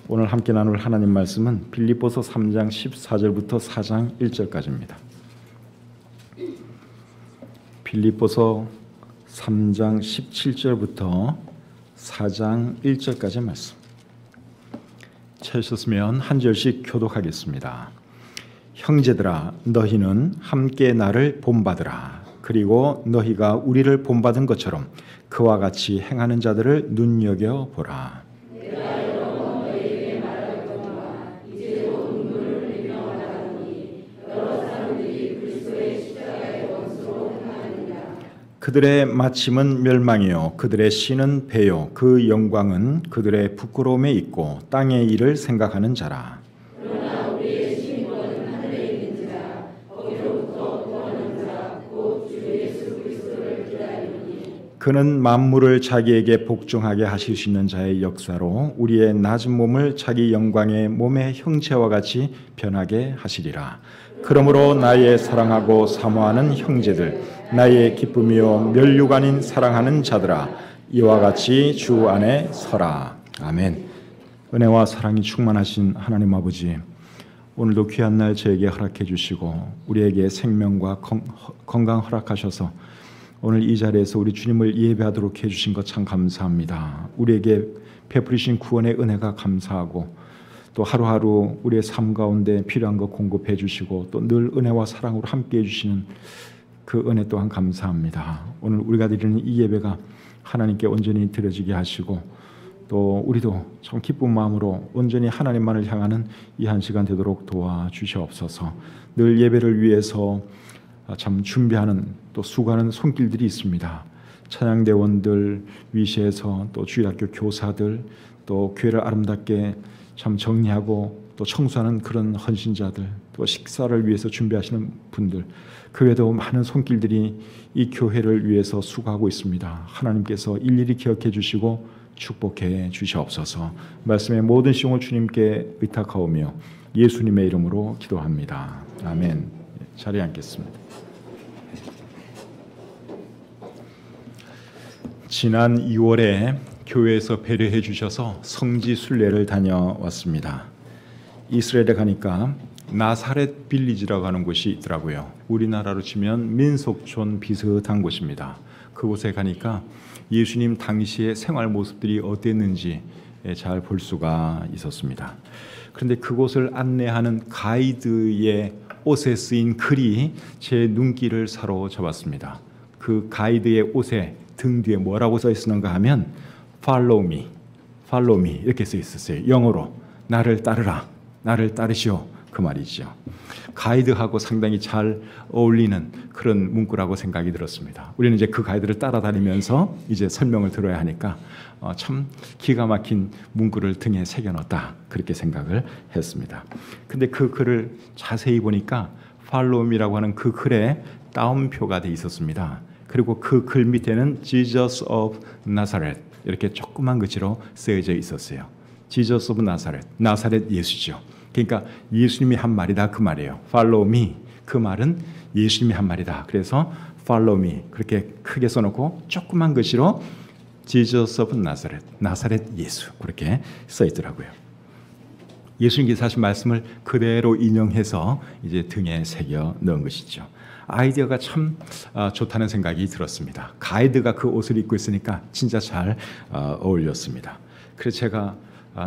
오늘 함께 나눌 하나님 말씀은 빌립보서 3장 14절부터 4장 1절까지입니다. 빌립보서 3장 17절부터 4장 1절까지 말씀. 찾으셨으면 한 절씩 교독하겠습니다. 형제들아, 너희는 함께 나를 본받으라. 그리고 너희가 우리를 본받은 것처럼 그와 같이 행하는 자들을 눈여겨보라. 그들의 마침은 멸망이요 그들의 씨는 배요 그 영광은 그들의 부끄러움에 있고 땅의 일을 생각하는 자라. 그러나 우리의 신권은 하늘에 있는지라 거기로부터 구하는 자 곧 주 예수 그리스도를 기다리니 그는 만물을 자기에게 복종하게 하실 수 있는 자의 역사로 우리의 낮은 몸을 자기 영광의 몸의 형체와 같이 변하게 하시리라. 그러므로 나의 사랑하고 사모하는 형제들, 나의 기쁨이요 면류관 아닌 사랑하는 자들아, 이와 같이 주 안에 서라. 아멘. 은혜와 사랑이 충만하신 하나님 아버지, 오늘도 귀한 날 저에게 허락해 주시고 우리에게 생명과 건강 허락하셔서 오늘 이 자리에서 우리 주님을 예배하도록 해주신 것 참 감사합니다. 우리에게 베푸리신 구원의 은혜가 감사하고 또 하루하루 우리의 삶 가운데 필요한 것 공급해 주시고 또 늘 은혜와 사랑으로 함께해 주시는 그 은혜 또한 감사합니다. 오늘 우리가 드리는 이 예배가 하나님께 온전히 드려지게 하시고 또 우리도 참 기쁜 마음으로 온전히 하나님만을 향하는 이 한 시간 되도록 도와주시옵소서. 늘 예배를 위해서 참 준비하는 또 수고하는 손길들이 있습니다. 찬양대원들, 위시에서 또 주일학교 교사들, 또 교회를 아름답게 참 정리하고 또 청소하는 그런 헌신자들, 또 식사를 위해서 준비하시는 분들, 그 외에도 많은 손길들이 이 교회를 위해서 수고하고 있습니다. 하나님께서 일일이 기억해 주시고 축복해 주시옵소서. 말씀의 모든 시공을 주님께 의탁하오며 예수님의 이름으로 기도합니다. 아멘. 자리에 앉겠습니다. 지난 2월에 교회에서 배려해 주셔서 성지 순례를 다녀왔습니다. 이스라엘에 가니까 나사렛 빌리지라고 하는 곳이 있더라고요. 우리나라로 치면 민속촌 비슷한 곳입니다. 그곳에 가니까 예수님 당시의 생활 모습들이 어땠는지 잘 볼 수가 있었습니다. 그런데 그곳을 안내하는 가이드의 옷에 쓰인 글이 제 눈길을 사로잡았습니다. 그 가이드의 옷에 등 뒤에 뭐라고 써 있었는가 하면 Follow me, follow me 이렇게 써 있었어요. 영어로 나를 따르라, 나를 따르시오 그 말이죠. 가이드하고 상당히 잘 어울리는 그런 문구라고 생각이 들었습니다. 우리는 이제 그 가이드를 따라다니면서 이제 설명을 들어야 하니까 참 기가 막힌 문구를 등에 새겨넣었다 그렇게 생각을 했습니다. 근데 그 글을 자세히 보니까 Follow me라고 하는 그 글에 따옴표가 돼 있었습니다. 그리고 그 글 밑에는 Jesus of Nazareth 이렇게 조그만 글씨로 쓰여져 있었어요. Jesus of Nazareth, 나사렛 예수죠. 그러니까 예수님이 한 말이다 그 말이에요. Follow me, 그 말은 예수님이 한 말이다. 그래서 Follow me 그렇게 크게 써놓고 조그만 글씨로 Jesus of Nazareth, 나사렛 예수 그렇게 써 있더라고요. 예수님께서 하신 말씀을 그대로 인용해서 이제 등에 새겨 넣은 것이죠. 아이디어가 참 좋다는 생각이 들었습니다. 가이드가 그 옷을 입고 있으니까 진짜 잘 어울렸습니다. 그래서 제가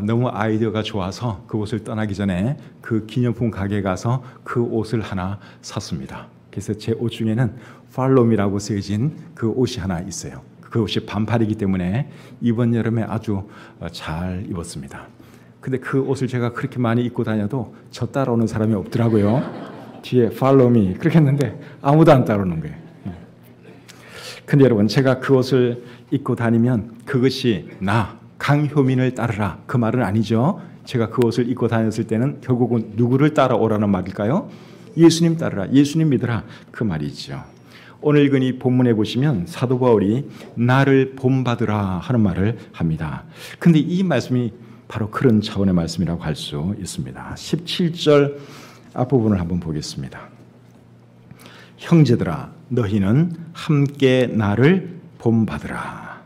너무 아이디어가 좋아서 그 옷을 떠나기 전에 그 기념품 가게에 가서 그 옷을 하나 샀습니다. 그래서 제 옷 중에는 Follow me라고 쓰여진 그 옷이 하나 있어요. 그 옷이 반팔이기 때문에 이번 여름에 아주 잘 입었습니다. 근데 그 옷을 제가 그렇게 많이 입고 다녀도 저 따라오는 사람이 없더라고요. 뒤에 Follow me 그렇게 했는데 아무도 안 따라오는 거예요. 근데 여러분 제가 그 옷을 입고 다니면 그것이 나 강효민을 따르라 그 말은 아니죠. 제가 그 옷을 입고 다녔을 때는 결국은 누구를 따라오라는 말일까요? 예수님 따르라, 예수님 믿으라 그 말이죠. 오늘 읽은 이 본문에 보시면 사도 바울이 나를 본받으라 하는 말을 합니다. 근데 이 말씀이 바로 그런 차원의 말씀이라고 할 수 있습니다. 17절 앞부분을 한번 보겠습니다. 형제들아, 너희는 함께 나를 본받으라.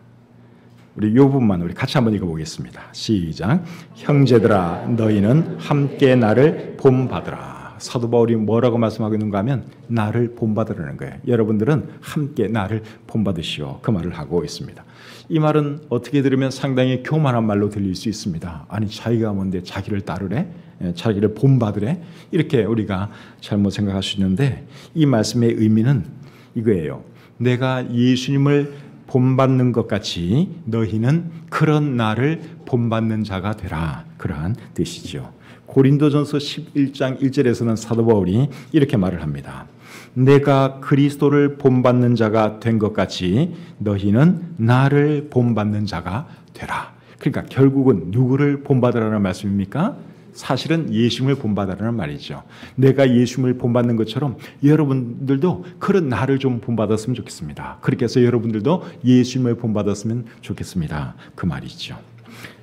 우리 요 부분만 우리 같이 한번 읽어보겠습니다. 시작. 형제들아 너희는 함께 나를 본받으라. 사도 바울이 뭐라고 말씀하고 있는가 하면 나를 본받으라는 거예요. 여러분들은 함께 나를 본받으시오. 그 말을 하고 있습니다. 이 말은 어떻게 들으면 상당히 교만한 말로 들릴 수 있습니다. 아니 자기가 뭔데 자기를 따르래? 자기를 본받으래? 이렇게 우리가 잘못 생각할 수 있는데 이 말씀의 의미는 이거예요. 내가 예수님을 본받는 것 같이 너희는 그런 나를 본받는 자가 되라. 그러한 뜻이죠. 고린도전서 11장 1절에서는 사도 바울이 이렇게 말을 합니다. 내가 그리스도를 본받는 자가 된 것 같이 너희는 나를 본받는 자가 되라. 그러니까 결국은 누구를 본받으라는 말씀입니까? 사실은 예수님을 본받으라는 말이죠. 내가 예수님을 본받는 것처럼 여러분들도 그런 나를 좀 본받았으면 좋겠습니다. 그렇게 해서 여러분들도 예수님을 본받았으면 좋겠습니다. 그 말이죠.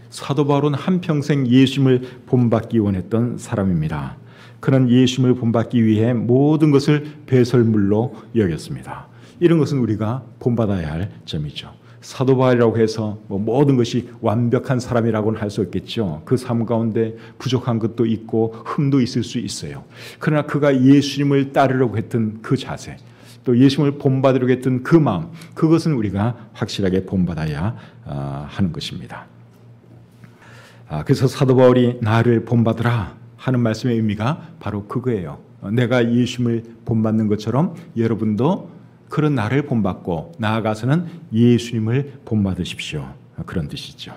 사도 바울은 한평생 예수님을 본받기 원했던 사람입니다. 그런 예수님을 본받기 위해 모든 것을 배설물로 여겼습니다. 이런 것은 우리가 본받아야 할 점이죠. 사도 바울이라고 해서 모든 것이 완벽한 사람이라고는 할 수 없겠죠. 그 삶 가운데 부족한 것도 있고 흠도 있을 수 있어요. 그러나 그가 예수님을 따르려고 했던 그 자세, 또 예수님을 본받으려고 했던 그 마음, 그것은 우리가 확실하게 본받아야 하는 것입니다. 그래서 사도 바울이 나를 본받으라 하는 말씀의 의미가 바로 그거예요. 내가 예수님을 본받는 것처럼 여러분도 그런 나를 본받고 나아가서는 예수님을 본받으십시오. 그런 뜻이죠.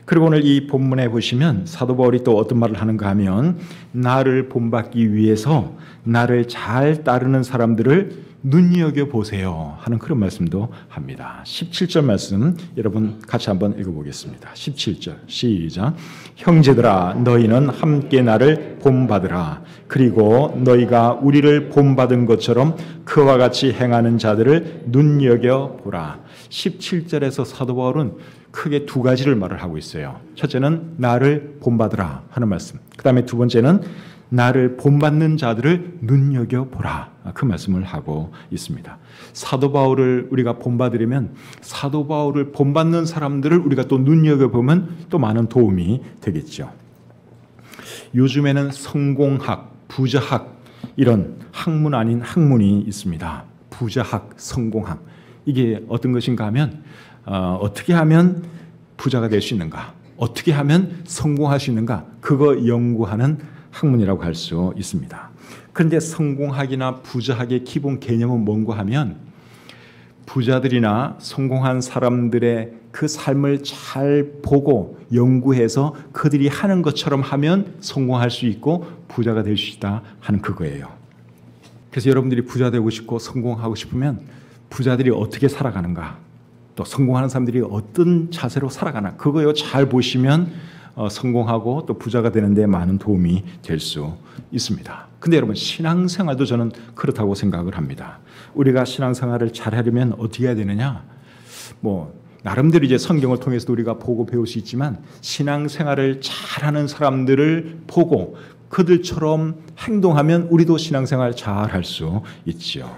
그리고 오늘 이 본문에 보시면 사도 바울이 또 어떤 말을 하는가 하면 나를 본받기 위해서 나를 잘 따르는 사람들을 눈여겨보세요 하는 그런 말씀도 합니다. 17절 말씀 여러분 같이 한번 읽어보겠습니다. 17절 시작. 형제들아 너희는 함께 나를 본받으라. 그리고 너희가 우리를 본받은 것처럼 그와 같이 행하는 자들을 눈여겨보라. 17절에서 사도 바울은 크게 두 가지를 말을 하고 있어요. 첫째는 나를 본받으라 하는 말씀. 그 다음에 두 번째는 나를 본받는 자들을 눈여겨보라. 그 말씀을 하고 있습니다. 사도 바울을 우리가 본받으려면 사도 바울을 본받는 사람들을 우리가 또 눈여겨보면 또 많은 도움이 되겠죠. 요즘에는 성공학, 부자학 이런 학문 아닌 학문이 있습니다. 부자학, 성공학. 이게 어떤 것인가 하면 어떻게 하면 부자가 될 수 있는가? 어떻게 하면 성공할 수 있는가? 그거 연구하는 학문이라고 할 수 있습니다. 그런데 성공학이나 부자학의 기본 개념은 뭔가 하면 부자들이나 성공한 사람들의 그 삶을 잘 보고 연구해서 그들이 하는 것처럼 하면 성공할 수 있고 부자가 될 수 있다 하는 그거예요. 그래서 여러분들이 부자 되고 싶고 성공하고 싶으면 부자들이 어떻게 살아가는가, 또 성공하는 사람들이 어떤 자세로 살아가나 그거요 잘 보시면 성공하고 또 부자가 되는 데 많은 도움이 될 수 있습니다. 근데 여러분 신앙생활도 저는 그렇다고 생각을 합니다. 우리가 신앙생활을 잘 하려면 어떻게 해야 되느냐? 나름대로 이제 성경을 통해서도 우리가 보고 배울 수 있지만 신앙생활을 잘하는 사람들을 보고 그들처럼 행동하면 우리도 신앙생활 잘 할 수 있지요.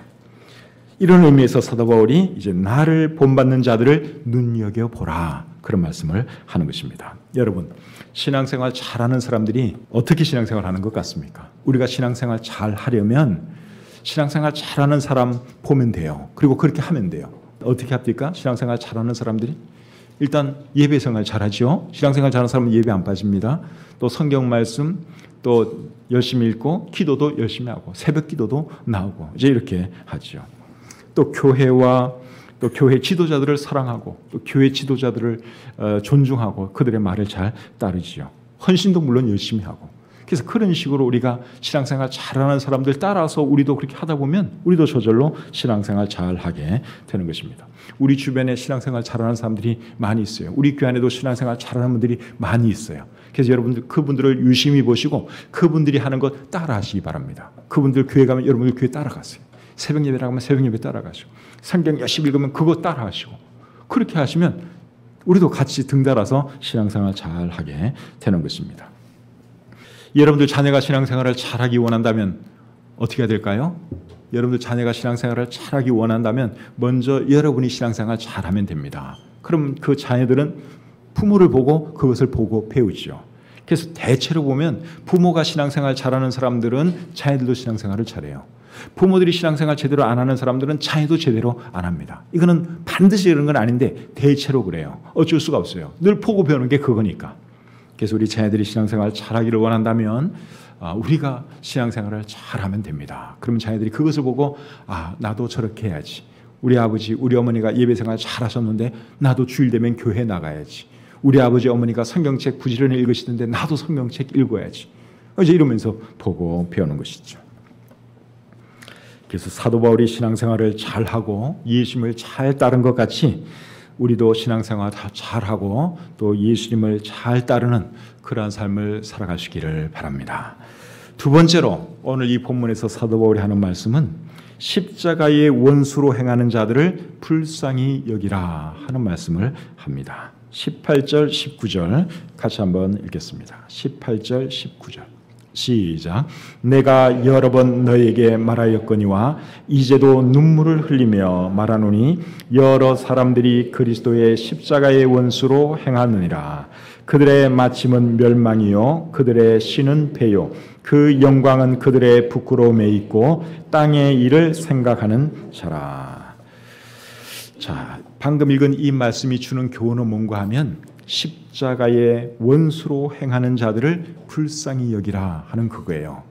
이런 의미에서 사도 바울이 이제 나를 본받는 자들을 눈여겨보라 그런 말씀을 하는 것입니다. 여러분 신앙생활 잘하는 사람들이 어떻게 신앙생활 하는 것 같습니까? 우리가 신앙생활 잘 하려면 신앙생활 잘하는 사람 보면 돼요. 그리고 그렇게 하면 돼요. 어떻게 합니까? 신앙생활 잘하는 사람들이 일단 예배생활 잘하죠. 신앙생활 잘하는 사람은 예배 안 빠집니다. 또 성경 말씀 또 열심히 읽고 기도도 열심히 하고 새벽 기도도 나오고 이제 이렇게 하죠. 또 교회와 또 교회 지도자들을 사랑하고 또 교회 지도자들을 존중하고 그들의 말을 잘 따르지요. 헌신도 물론 열심히 하고. 그래서 그런 식으로 우리가 신앙생활 잘하는 사람들 따라서 우리도 그렇게 하다 보면 우리도 저절로 신앙생활 잘하게 되는 것입니다. 우리 주변에 신앙생활 잘하는 사람들이 많이 있어요. 우리 교회 안에도 신앙생활 잘하는 분들이 많이 있어요. 그래서 여러분들 그분들을 유심히 보시고 그분들이 하는 것 따라하시기 바랍니다. 그분들 교회 가면 여러분들 교회 따라가세요. 새벽 예배 나가면 새벽 예배 따라가시고 성경 열심히 읽으면 그거 따라하시고 그렇게 하시면 우리도 같이 등달아서 신앙생활 잘하게 되는 것입니다. 여러분들 자녀가 신앙생활을 잘하기 원한다면 어떻게 해야 될까요? 여러분들 자녀가 신앙생활을 잘하기 원한다면 먼저 여러분이 신앙생활 잘하면 됩니다. 그럼 그 자녀들은 부모를 보고 그것을 보고 배우죠. 그래서 대체로 보면 부모가 신앙생활 잘하는 사람들은 자녀들도 신앙생활을 잘해요. 부모들이 신앙생활 제대로 안 하는 사람들은 자녀도 제대로 안 합니다. 이거는 반드시 그런 건 아닌데 대체로 그래요. 어쩔 수가 없어요. 늘 보고 배우는 게 그거니까. 그래서 우리 자녀들이 신앙생활 잘하기를 원한다면 우리가 신앙생활을 잘하면 됩니다. 그러면 자녀들이 그것을 보고 나도 저렇게 해야지. 우리 아버지, 우리 어머니가 예배생활 잘하셨는데 나도 주일 되면 교회 나가야지. 우리 아버지, 어머니가 성경책 부지런히 읽으시는데 나도 성경책 읽어야지. 이제 이러면서 보고 배우는 것이죠. 그래서 사도 바울이 신앙생활을 잘하고 예수님을 잘 따른 것 같이 우리도 신앙생활 잘하고 또 예수님을 잘 따르는 그러한 삶을 살아가시기를 바랍니다. 두 번째로 오늘 이 본문에서 사도 바울이 하는 말씀은 십자가의 원수로 행하는 자들을 불쌍히 여기라 하는 말씀을 합니다. 18절 19절 같이 한번 읽겠습니다. 18절 19절 시작. 내가 여러 번 너에게 말하였거니와 이제도 눈물을 흘리며 말하노니 여러 사람들이 그리스도의 십자가의 원수로 행하느니라. 그들의 마침은 멸망이요 그들의 신은 패요 그 영광은 그들의 부끄러움에 있고 땅의 일을 생각하는 자라. 자, 방금 읽은 이 말씀이 주는 교훈은 뭔가 하면 십자가의 원수로 행하는 자들을 불쌍히 여기라 하는 그거예요.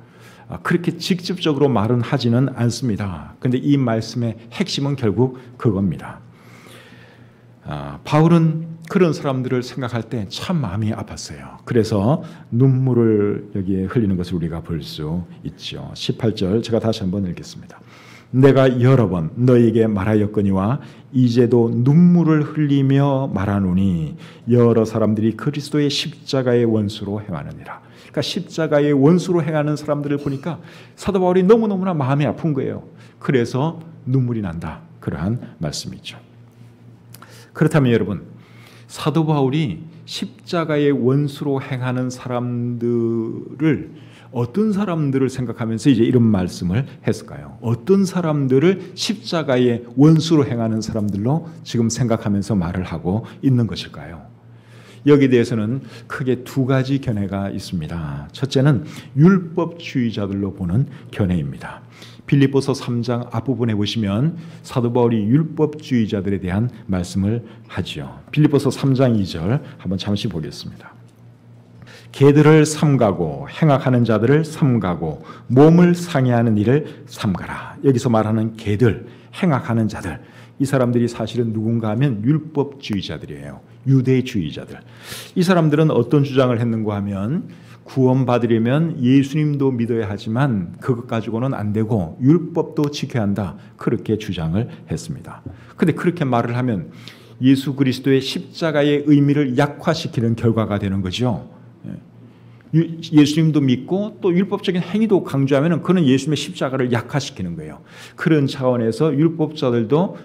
그렇게 직접적으로 말은 하지는 않습니다. 그런데 이 말씀의 핵심은 결국 그겁니다. 바울은 그런 사람들을 생각할 때 참 마음이 아팠어요. 그래서 눈물을 여기에 흘리는 것을 우리가 볼 수 있죠. 18절 제가 다시 한번 읽겠습니다. 내가 여러 번 너에게 말하였거니와 이제도 눈물을 흘리며 말하노니 여러 사람들이 그리스도의 십자가의 원수로 행하느니라. 그러니까 십자가의 원수로 행하는 사람들을 보니까 사도 바울이 너무너무나 마음이 아픈 거예요. 그래서 눈물이 난다. 그러한 말씀이죠. 그렇다면 여러분, 사도 바울이 십자가의 원수로 행하는 사람들을 어떤 사람들을 생각하면서 이제 이런 말씀을 했을까요? 어떤 사람들을 십자가의 원수로 행하는 사람들로 지금 생각하면서 말을 하고 있는 것일까요? 여기에 대해서는 크게 두 가지 견해가 있습니다. 첫째는 율법주의자들로 보는 견해입니다. 빌립보서 3장 앞부분에 보시면 사도 바울이 율법주의자들에 대한 말씀을 하지요. 빌립보서 3장 2절 한번 잠시 보겠습니다. 개들을 삼가고 행악하는 자들을 삼가고 몸을 상해하는 일을 삼가라. 여기서 말하는 개들, 행악하는 자들, 이 사람들이 사실은 누군가 하면 율법주의자들이에요. 유대주의자들. 이 사람들은 어떤 주장을 했는가 하면 구원받으려면 예수님도 믿어야 하지만 그것 가지고는 안 되고 율법도 지켜야 한다. 그렇게 주장을 했습니다. 그런데 그렇게 말을 하면 예수 그리스도의 십자가의 의미를 약화시키는 결과가 되는 거죠. 예수님도 믿고 또 율법적인 행위도 강조하면 그는 예수님의 십자가를 약화시키는 거예요. 그런 차원에서 율법자들도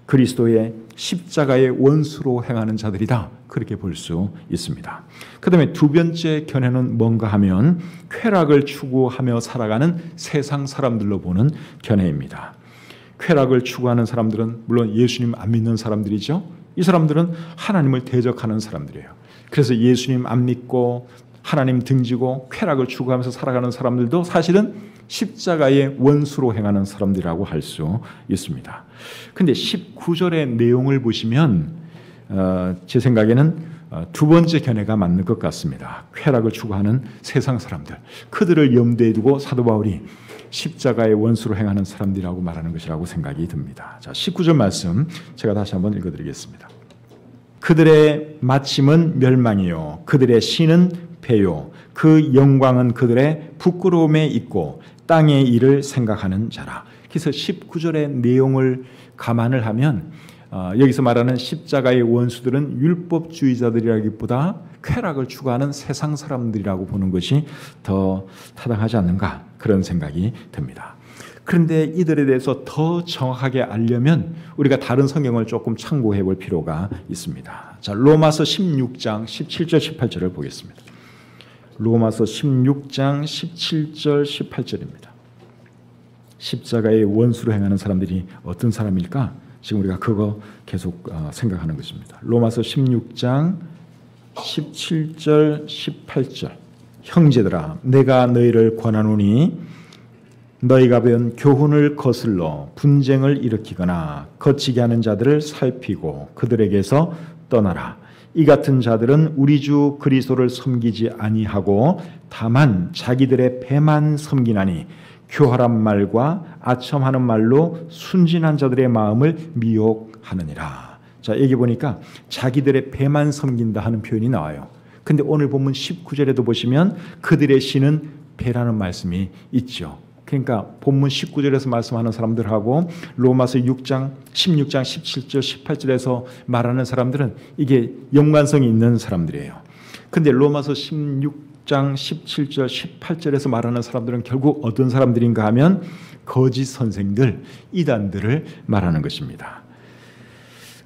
그리스도의 십자가의 원수로 행하는 자들이다. 그렇게 볼 수 있습니다. 그 다음에 두 번째 견해는 뭔가 하면 쾌락을 추구하며 살아가는 세상 사람들로 보는 견해입니다. 쾌락을 추구하는 사람들은 물론 예수님 안 믿는 사람들이죠. 이 사람들은 하나님을 대적하는 사람들이에요. 그래서 예수님 안 믿고 하나님 등지고 쾌락을 추구하면서 살아가는 사람들도 사실은 십자가의 원수로 행하는 사람들이라고 할 수 있습니다. 그런데 19절의 내용을 보시면 제 생각에는 두 번째 견해가 맞는 것 같습니다. 쾌락을 추구하는 세상 사람들, 그들을 염두에 두고 사도 바울이 십자가의 원수로 행하는 사람들이라고 말하는 것이라고 생각이 듭니다. 자, 19절 말씀 제가 다시 한번 읽어드리겠습니다. 그들의 마침은 멸망이요 그들의 신은 패요 그 영광은 그들의 부끄러움에 있고 땅의 일을 생각하는 자라. 그래서 19절의 내용을 감안을 하면 여기서 말하는 십자가의 원수들은 율법주의자들이라기보다 쾌락을 추구하는 세상 사람들이라고 보는 것이 더 타당하지 않는가 그런 생각이 듭니다. 그런데 이들에 대해서 더 정확하게 알려면 우리가 다른 성경을 조금 참고해 볼 필요가 있습니다. 자, 로마서 16장 17절 18절을 보겠습니다. 로마서 16장 17절 18절입니다. 십자가의 원수로 행하는 사람들이 어떤 사람일까? 지금 우리가 그거 계속 생각하는 것입니다. 로마서 16장 17절 18절 형제들아 내가 너희를 권하노니 너희가 배운 교훈을 거슬러 분쟁을 일으키거나 거치게 하는 자들을 살피고 그들에게서 떠나라. 이 같은 자들은 우리 주 그리스도를 섬기지 아니하고 다만 자기들의 배만 섬기나니 교활한 말과 아첨하는 말로 순진한 자들의 마음을 미혹하느니라. 자, 여기 보니까 자기들의 배만 섬긴다 하는 표현이 나와요. 근데 오늘 본문 19절에도 보시면 그들의 신은 배라는 말씀이 있죠. 그러니까 본문 19절에서 말씀하는 사람들하고 로마서 16장 17절 18절에서 말하는 사람들은 이게 연관성이 있는 사람들이에요. 근데 로마서 16장 17절 18절에서 말하는 사람들은 결국 어떤 사람들인가 하면 거짓 선생들, 이단들을 말하는 것입니다.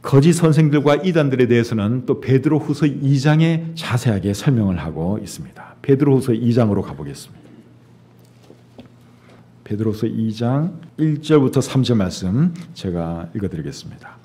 거짓 선생들과 이단들에 대해서는 또 베드로후서 2장에 자세하게 설명을 하고 있습니다. 베드로후서 2장으로 가보겠습니다. 베드로서 2장 1절부터 3절 말씀 제가 읽어드리겠습니다.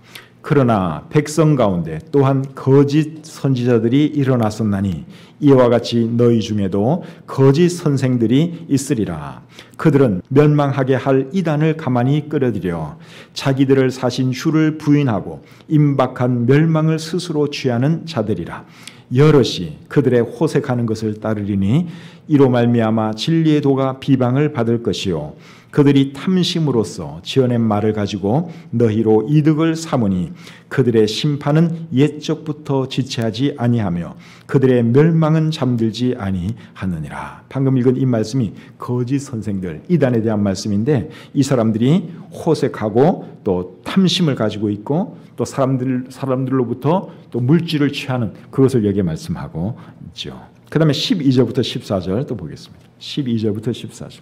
그러나 백성 가운데 또한 거짓 선지자들이 일어났었나니 이와 같이 너희 중에도 거짓 선생들이 있으리라. 그들은 멸망하게 할 이단을 가만히 끌어들여 자기들을 사신 주를 부인하고 임박한 멸망을 스스로 취하는 자들이라. 여럿이 그들의 호색하는 것을 따르리니 이로 말미암아 진리의 도가 비방을 받을 것이요 그들이 탐심으로써 지어낸 말을 가지고 너희로 이득을 삼으니 그들의 심판은 옛적부터 지체하지 아니하며 그들의 멸망은 잠들지 아니하느니라. 방금 읽은 이 말씀이 거짓 선생들, 이단에 대한 말씀인데 이 사람들이 호색하고 또 탐심을 가지고 있고 또 사람들로부터 또 물질을 취하는 그것을 여기에 말씀하고 있죠. 그 다음에 12절부터 14절 또 보겠습니다. 12절부터 14절.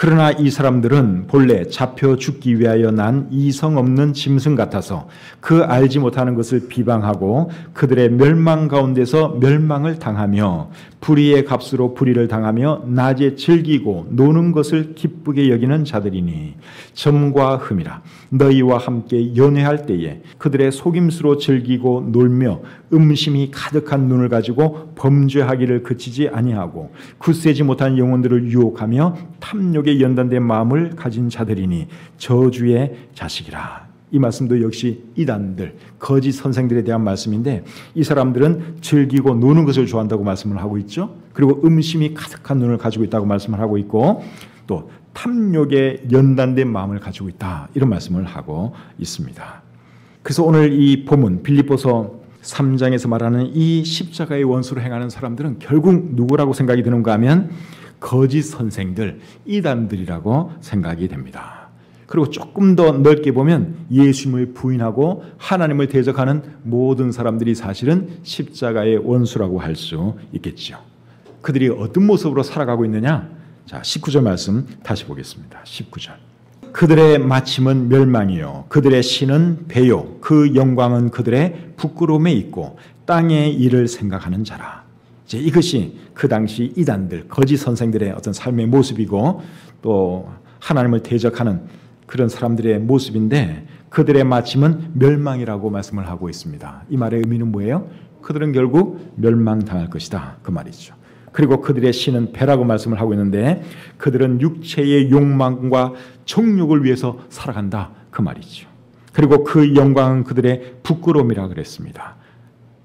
그러나 이 사람들은 본래 잡혀 죽기 위하여 난 이성 없는 짐승 같아서 그 알지 못하는 것을 비방하고 그들의 멸망 가운데서 멸망을 당하며 불의의 값으로 불의를 당하며 낮에 즐기고 노는 것을 기쁘게 여기는 자들이니 점과 흠이라. 너희와 함께 연회할 때에 그들의 속임수로 즐기고 놀며 음심이 가득한 눈을 가지고 범죄하기를 그치지 아니하고 굳세지 못한 영혼들을 유혹하며 탐욕에 연단된 마음을 가진 자들이니 저주의 자식이라. 이 말씀도 역시 이단들, 거짓 선생들에 대한 말씀인데 이 사람들은 즐기고 노는 것을 좋아한다고 말씀을 하고 있죠. 그리고 음심이 가득한 눈을 가지고 있다고 말씀을 하고 있고 또 탐욕에 연단된 마음을 가지고 있다 이런 말씀을 하고 있습니다. 그래서 오늘 이 본문 빌립보서 3장에서 말하는 이 십자가의 원수로 행하는 사람들은 결국 누구라고 생각이 드는가 하면 거짓 선생들, 이단들이라고 생각이 됩니다. 그리고 조금 더 넓게 보면 예수님을 부인하고 하나님을 대적하는 모든 사람들이 사실은 십자가의 원수라고 할 수 있겠죠. 그들이 어떤 모습으로 살아가고 있느냐? 자, 19절 말씀 다시 보겠습니다. 19절. 그들의 마침은 멸망이요 그들의 신은 배요 그 영광은 그들의 부끄러움에 있고 땅의 일을 생각하는 자라. 이제 이것이 그 당시 이단들, 거짓 선생들의 어떤 삶의 모습이고 또 하나님을 대적하는 그런 사람들의 모습인데 그들의 마침은 멸망이라고 말씀을 하고 있습니다. 이 말의 의미는 뭐예요? 그들은 결국 멸망당할 것이다 그 말이죠. 그리고 그들의 신은 배라고 말씀을 하고 있는데 그들은 육체의 욕망과 정욕을 위해서 살아간다 그 말이죠. 그리고 그 영광은 그들의 부끄러움이라 그랬습니다.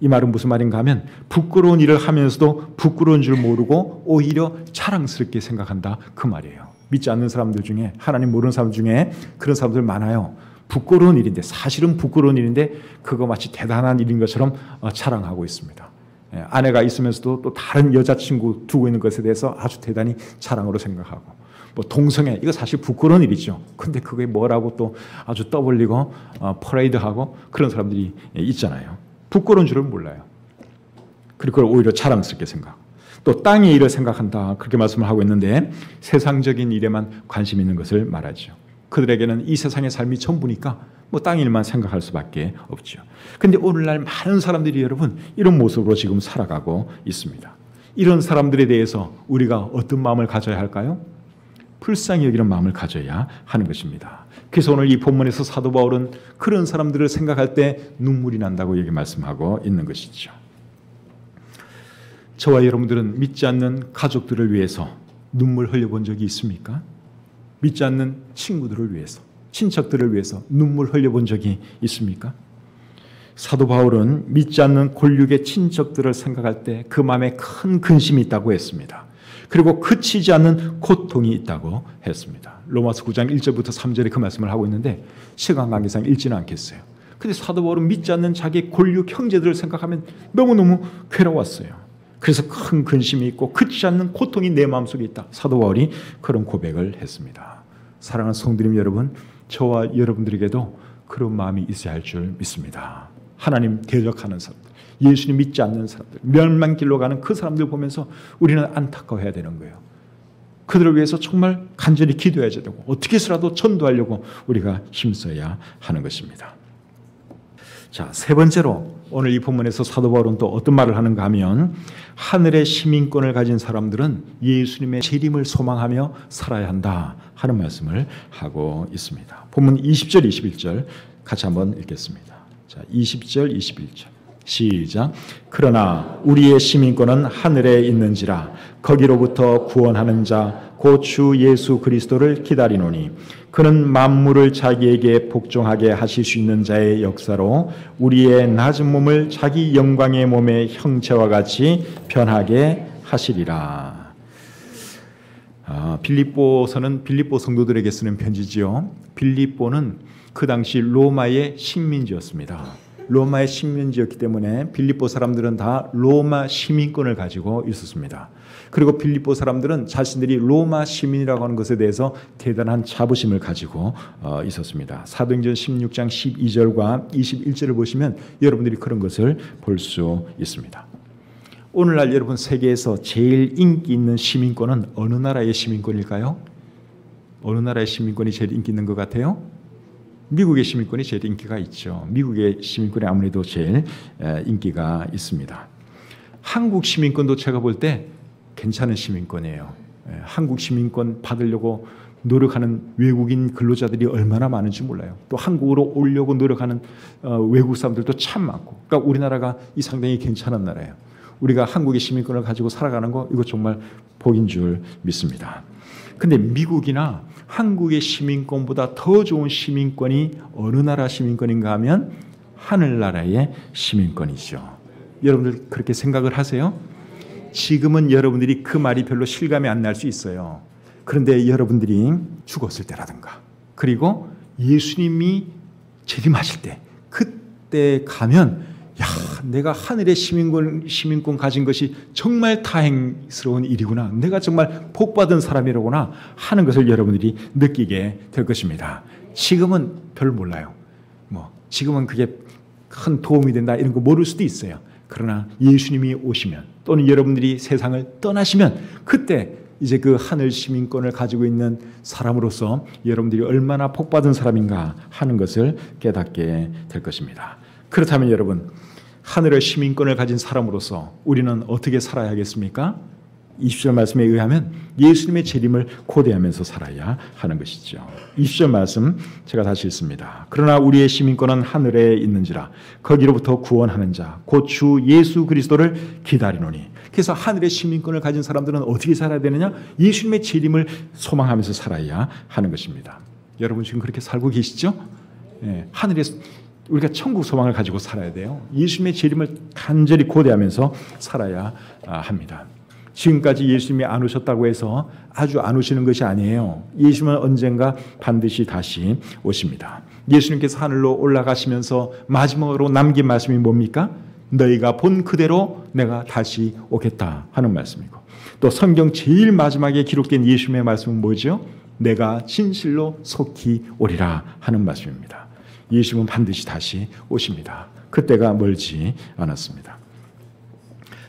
이 말은 무슨 말인가 하면 부끄러운 일을 하면서도 부끄러운 줄 모르고 오히려 자랑스럽게 생각한다 그 말이에요. 믿지 않는 사람들 중에 하나님 모르는 사람 중에 그런 사람들 많아요. 부끄러운 일인데 사실은 부끄러운 일인데 그거 마치 대단한 일인 것처럼 자랑하고 있습니다. 아내가 있으면서도 또 다른 여자친구 두고 있는 것에 대해서 아주 대단히 자랑으로 생각하고 뭐 동성애 이거 사실 부끄러운 일이죠. 근데 그게 뭐라고 또 아주 떠벌리고 퍼레이드하고 그런 사람들이 있잖아요. 부끄러운 줄은 몰라요. 그리고 그걸 오히려 자랑스럽게 생각하고 또 땅의 일을 생각한다 그렇게 말씀을 하고 있는데 세상적인 일에만 관심 있는 것을 말하죠. 그들에게는 이 세상의 삶이 전부니까 뭐 땅 일만 생각할 수밖에 없죠. 그런데 오늘날 많은 사람들이 여러분 이런 모습으로 지금 살아가고 있습니다. 이런 사람들에 대해서 우리가 어떤 마음을 가져야 할까요? 불쌍히 여기는 마음을 가져야 하는 것입니다. 그래서 오늘 이 본문에서 사도 바울은 그런 사람들을 생각할 때 눈물이 난다고 여기 말씀하고 있는 것이죠. 저와 여러분들은 믿지 않는 가족들을 위해서 눈물 흘려본 적이 있습니까? 믿지 않는 친구들을 위해서, 친척들을 위해서 눈물 흘려본 적이 있습니까? 사도 바울은 믿지 않는 골육의 친척들을 생각할 때 그 마음에 큰 근심이 있다고 했습니다. 그리고 그치지 않는 고통이 있다고 했습니다. 로마서 9장 1절부터 3절에 그 말씀을 하고 있는데 시간 관계상 읽지는 않겠어요. 근데 사도 바울은 믿지 않는 자기 골육 형제들을 생각하면 너무너무 괴로웠어요. 그래서 큰 근심이 있고 그치지 않는 고통이 내 마음속에 있다. 사도 바울이 그런 고백을 했습니다. 사랑하는 성도님 여러분, 저와 여러분들에게도 그런 마음이 있어야 할 줄 믿습니다. 하나님 대적하는 사람들, 예수님 믿지 않는 사람들, 멸망길로 가는 그 사람들 보면서 우리는 안타까워해야 되는 거예요. 그들을 위해서 정말 간절히 기도해야 되고 어떻게 해서라도 전도하려고 우리가 힘써야 하는 것입니다. 자, 세 번째로 오늘 이 본문에서 사도 바울은 또 어떤 말을 하는가 하면 하늘의 시민권을 가진 사람들은 예수님의 재림을 소망하며 살아야 한다 하는 말씀을 하고 있습니다. 본문 20절, 21절 같이 한번 읽겠습니다. 자, 20절, 21절 시작. 그러나 우리의 시민권은 하늘에 있는지라 거기로부터 구원하는 자 곧 주 예수 그리스도를 기다리노니 그는 만물을 자기에게 복종하게 하실 수 있는 자의 역사로 우리의 낮은 몸을 자기 영광의 몸의 형체와 같이 변하게 하시리라. 빌립보서는 빌립보 성도들에게 쓰는 편지지요. 빌립보는 그 당시 로마의 식민지였습니다. 로마의 식민지였기 때문에 빌립보 사람들은 다 로마 시민권을 가지고 있었습니다. 그리고 빌립보 사람들은 자신들이 로마 시민이라고 하는 것에 대해서 대단한 자부심을 가지고 있었습니다. 사도행전 16장 12절과 21절을 보시면 여러분들이 그런 것을 볼 수 있습니다. 오늘날 여러분 세계에서 제일 인기 있는 시민권은 어느 나라의 시민권일까요? 어느 나라의 시민권이 제일 인기 있는 것 같아요? 미국의 시민권이 제일 인기가 있죠. 미국의 시민권이 아무래도 제일 인기가 있습니다. 한국 시민권도 제가 볼 때 괜찮은 시민권이에요. 한국 시민권 받으려고 노력하는 외국인 근로자들이 얼마나 많은지 몰라요. 또 한국으로 오려고 노력하는 외국 사람들도 참 많고. 그러니까 우리나라가 이 상당히 괜찮은 나라예요. 우리가 한국의 시민권을 가지고 살아가는 거 이거 정말 복인 줄 믿습니다. 근데 미국이나 한국의 시민권보다 더 좋은 시민권이 어느 나라 시민권인가 하면 하늘나라의 시민권이죠. 여러분들 그렇게 생각을 하세요? 지금은 여러분들이 그 말이 별로 실감이 안 날 수 있어요. 그런데 여러분들이 죽었을 때라든가 그리고 예수님이 재림하실 때 그때 가면 야, 내가 하늘의 시민권 가진 것이 정말 다행스러운 일이구나. 내가 정말 복받은 사람이로구나 하는 것을 여러분들이 느끼게 될 것입니다. 지금은 별 몰라요. 지금은 그게 큰 도움이 된다 이런 거 모를 수도 있어요. 그러나 예수님이 오시면 또는 여러분들이 세상을 떠나시면 그때 이제 그 하늘 시민권을 가지고 있는 사람으로서 여러분들이 얼마나 복받은 사람인가 하는 것을 깨닫게 될 것입니다. 그렇다면 여러분, 하늘의 시민권을 가진 사람으로서 우리는 어떻게 살아야 하겠습니까? 20절 말씀에 의하면 예수님의 재림을 고대하면서 살아야 하는 것이죠. 20절 말씀 제가 다시 읽습니다. 그러나 우리의 시민권은 하늘에 있는지라 거기로부터 구원하는 자 곧 주 예수 그리스도를 기다리노니. 그래서 하늘의 시민권을 가진 사람들은 어떻게 살아야 되느냐? 예수님의 재림을 소망하면서 살아야 하는 것입니다. 여러분 지금 그렇게 살고 계시죠? 하늘에 우리가 천국 소망을 가지고 살아야 돼요. 예수님의 재림을 간절히 고대하면서 살아야 합니다. 지금까지 예수님이 안 오셨다고 해서 아주 안 오시는 것이 아니에요. 예수님은 언젠가 반드시 다시 오십니다. 예수님께서 하늘로 올라가시면서 마지막으로 남긴 말씀이 뭡니까? 너희가 본 그대로 내가 다시 오겠다 하는 말씀이고, 또 성경 제일 마지막에 기록된 예수님의 말씀은 뭐죠? 내가 진실로 속히 오리라 하는 말씀입니다. 예수님은 반드시 다시 오십니다. 그때가 멀지 않았습니다.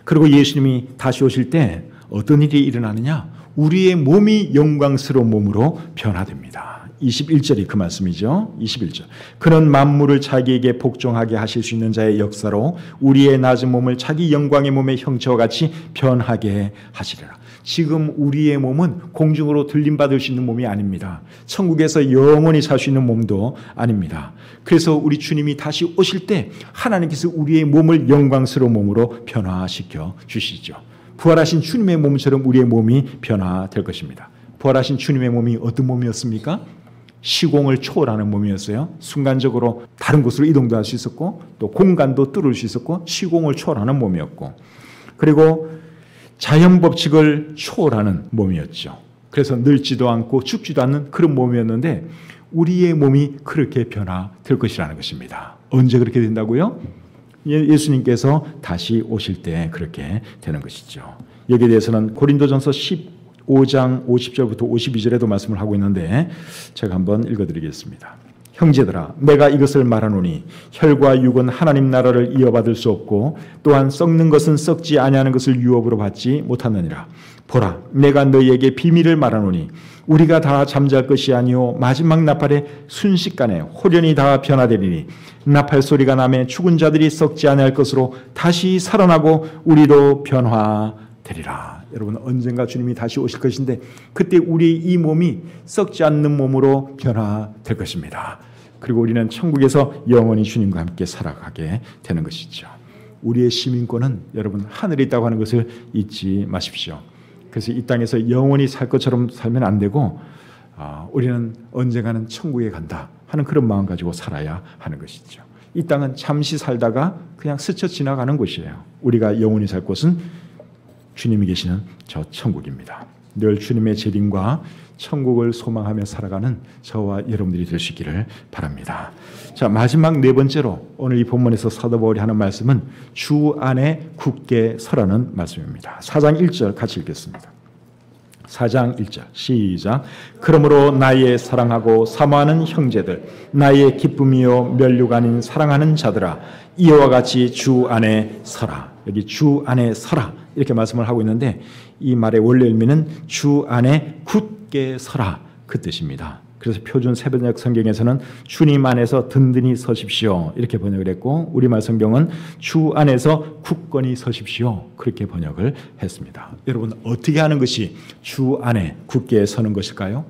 그리고 예수님이 다시 오실 때 어떤 일이 일어나느냐? 우리의 몸이 영광스러운 몸으로 변화됩니다. 21절이 그 말씀이죠. 21절. 그는 만물을 자기에게 복종하게 하실 수 있는 자의 역사로 우리의 낮은 몸을 자기 영광의 몸의 형체와 같이 변하게 하시리라. 지금 우리의 몸은 공중으로 들림받을 수 있는 몸이 아닙니다. 천국에서 영원히 살 수 있는 몸도 아닙니다. 그래서 우리 주님이 다시 오실 때 하나님께서 우리의 몸을 영광스러운 몸으로 변화시켜 주시죠. 부활하신 주님의 몸처럼 우리의 몸이 변화될 것입니다. 부활하신 주님의 몸이 어떤 몸이었습니까? 시공을 초월하는 몸이었어요. 순간적으로 다른 곳으로 이동도 할 수 있었고 또 공간도 뚫을 수 있었고 시공을 초월하는 몸이었고 그리고 자연 법칙을 초월하는 몸이었죠. 그래서 늙지도 않고 죽지도 않는 그런 몸이었는데 우리의 몸이 그렇게 변화될 것이라는 것입니다. 언제 그렇게 된다고요? 예수님께서 다시 오실 때 그렇게 되는 것이죠. 여기에 대해서는 고린도전서 15장 50절부터 52절에도 말씀을 하고 있는데 제가 한번 읽어드리겠습니다. 형제들아 내가 이것을 말하노니 혈과 육은 하나님 나라를 이어받을 수 없고 또한 썩는 것은 썩지 아니하는 것을 유업으로 받지 못하느니라. 보라 내가 너희에게 비밀을 말하노니 우리가 다 잠잘 것이 아니요 마지막 나팔의 순식간에 홀연히 다 변화되리니 나팔 소리가 나매 죽은 자들이 썩지 아니할 것으로 다시 살아나고 우리도 변화되리라. 여러분 언젠가 주님이 다시 오실 것인데 그때 우리 이 몸이 썩지 않는 몸으로 변화될 것입니다. 그리고 우리는 천국에서 영원히 주님과 함께 살아가게 되는 것이죠. 우리의 시민권은 여러분 하늘에 있다고 하는 것을 잊지 마십시오. 그래서 이 땅에서 영원히 살 것처럼 살면 안 되고 우리는 언젠가는 천국에 간다 하는 그런 마음 가지고 살아야 하는 것이죠. 이 땅은 잠시 살다가 그냥 스쳐 지나가는 곳이에요. 우리가 영원히 살 곳은 주님이 계시는 저 천국입니다. 늘 주님의 재림과 천국을 소망하며 살아가는 저와 여러분들이 될 수 있기를 바랍니다. 자, 마지막 네 번째로 오늘 이 본문에서 사도 바울이 하는 말씀은 주 안에 굳게 서라는 말씀입니다. 4장 1절 같이 읽겠습니다. 4장 1절 시작. 그러므로 나의 사랑하고 사모하는 형제들 나의 기쁨이요 면류가 아닌 사랑하는 자들아 이와 같이 주 안에 서라. 여기 주 안에 서라 이렇게 말씀을 하고 있는데 이 말의 원래 의미는 주 안에 굳게 서라 그 뜻입니다. 그래서 표준 세번역 성경에서는 주님 안에서 든든히 서십시오 이렇게 번역을 했고 우리말 성경은 주 안에서 굳건히 서십시오 그렇게 번역을 했습니다. 여러분 어떻게 하는 것이 주 안에 굳게 서는 것일까요?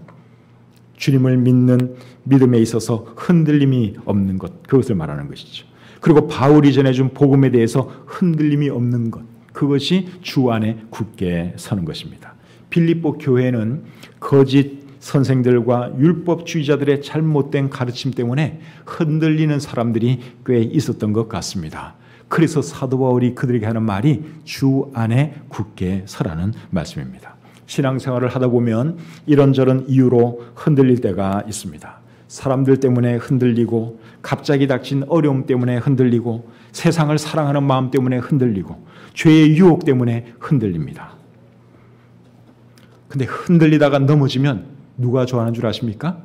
주님을 믿는 믿음에 있어서 흔들림이 없는 것 그것을 말하는 것이죠. 그리고 바울이 전해준 복음에 대해서 흔들림이 없는 것 그것이 주 안에 굳게 서는 것입니다. 빌립보 교회는 거짓 선생들과 율법주의자들의 잘못된 가르침 때문에 흔들리는 사람들이 꽤 있었던 것 같습니다. 그래서 사도 바울이 그들에게 하는 말이 주 안에 굳게 서라는 말씀입니다. 신앙생활을 하다 보면 이런저런 이유로 흔들릴 때가 있습니다. 사람들 때문에 흔들리고 갑자기 닥친 어려움 때문에 흔들리고 세상을 사랑하는 마음 때문에 흔들리고 죄의 유혹 때문에 흔들립니다. 근데 흔들리다가 넘어지면 누가 좋아하는 줄 아십니까?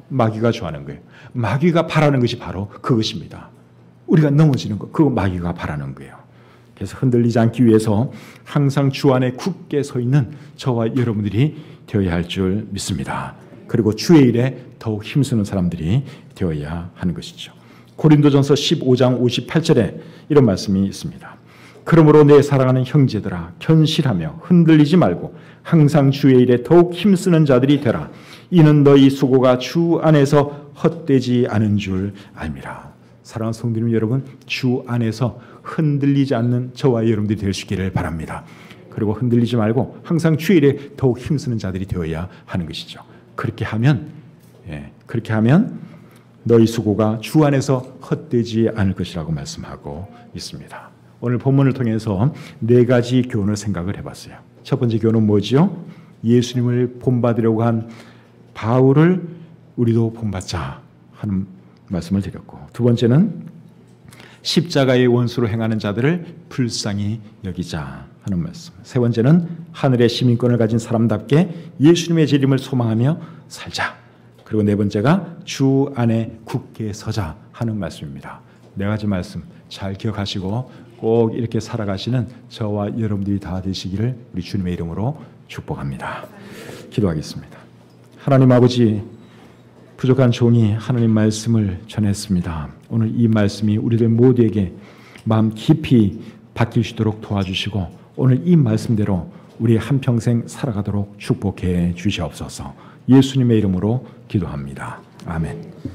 마귀가 좋아하는 거예요. 마귀가 바라는 것이 바로 그것입니다. 우리가 넘어지는 것, 그거 마귀가 바라는 거예요. 그래서 흔들리지 않기 위해서 항상 주 안에 굳게 서 있는 저와 여러분들이 되어야 할 줄 믿습니다. 그리고 주의 일에 더욱 힘쓰는 사람들이 되어야 하는 것이죠. 고린도전서 15장 58절에 이런 말씀이 있습니다. 그러므로 내 사랑하는 형제들아 견실하며 흔들리지 말고 항상 주의 일에 더욱 힘쓰는 자들이 되라. 이는 너희 수고가 주 안에서 헛되지 않은 줄 알미라. 사랑하는 성도님 여러분, 주 안에서 흔들리지 않는 저와 여러분들이 될 수 있기를 바랍니다. 그리고 흔들리지 말고 항상 주의 일에 더욱 힘쓰는 자들이 되어야 하는 것이죠. 그렇게 하면 너희 수고가 주 안에서 헛되지 않을 것이라고 말씀하고 있습니다. 오늘 본문을 통해서 네 가지 교훈을 생각을 해봤어요. 첫 번째 교훈은 뭐지요? 예수님을 본받으려고 한 바울을 우리도 본받자 하는 말씀을 드렸고, 두 번째는 십자가의 원수로 행하는 자들을 불쌍히 여기자 하는 말씀. 세 번째는 하늘의 시민권을 가진 사람답게 예수님의 재림을 소망하며 살자. 그리고 네 번째가 주 안에 굳게 서자 하는 말씀입니다. 네 가지 말씀 잘 기억하시고 꼭 이렇게 살아가시는 저와 여러분들이 다 되시기를 우리 주님의 이름으로 축복합니다. 기도하겠습니다. 하나님 아버지, 부족한 종이 하나님 말씀을 전했습니다. 오늘 이 말씀이 우리들 모두에게 마음 깊이 박힐 수 있도록 도와주시고 오늘 이 말씀대로 우리 한평생 살아가도록 축복해 주시옵소서. 예수님의 이름으로 기도합니다. 아멘.